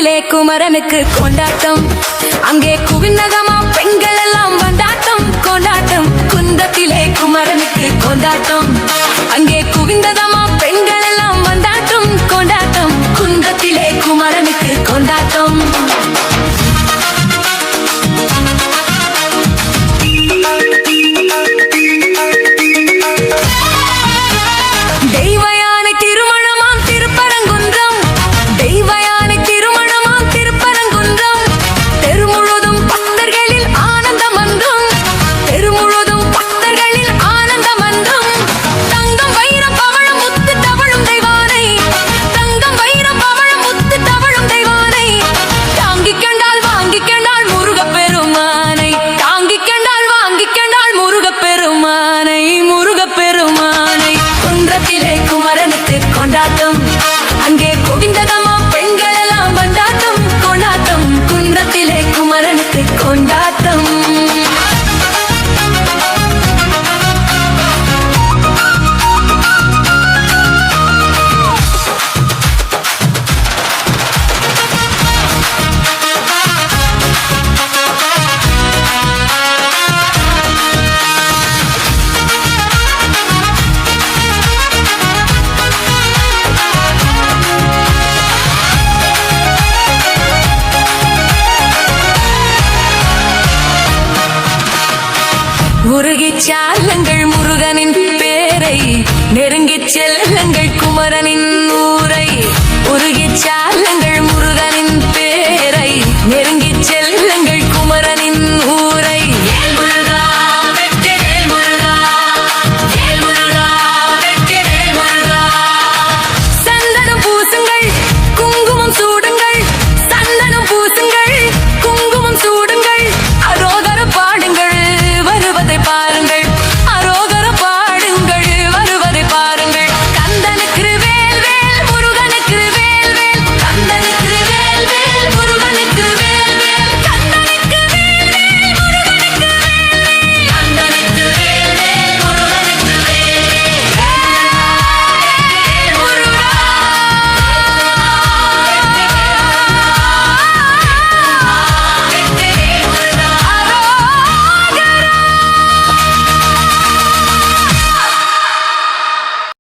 குன்றத்திலே குமரனுக்கு கொண்டாட்டம். அங்கே குவிந்தகமா பெண்கள் எல்லாம் வந்தாட்டம் கொண்டாட்டம். குன்றத்திலே குமரனுக்கு கொண்டாட்டம். அங்கே குவிந்ததமா பெண்கள் எல்லாம் வந்தாட்டம் கொண்டாட்டம். குன்றத்திலே குமரனுக்கு கொண்டாட்டம். அங்கே குவிந்ததமா பெண்கள் எல்லாம் வந்தாட்டம் கொண்டாட்டம். குன்றத்திலே குமரனுக்கு கொண்டாட்டம். உருகிச் சாலுங்கள் முருகனின் பேரை, நெருங்கிச் செல்லுங்கள் குமரனின்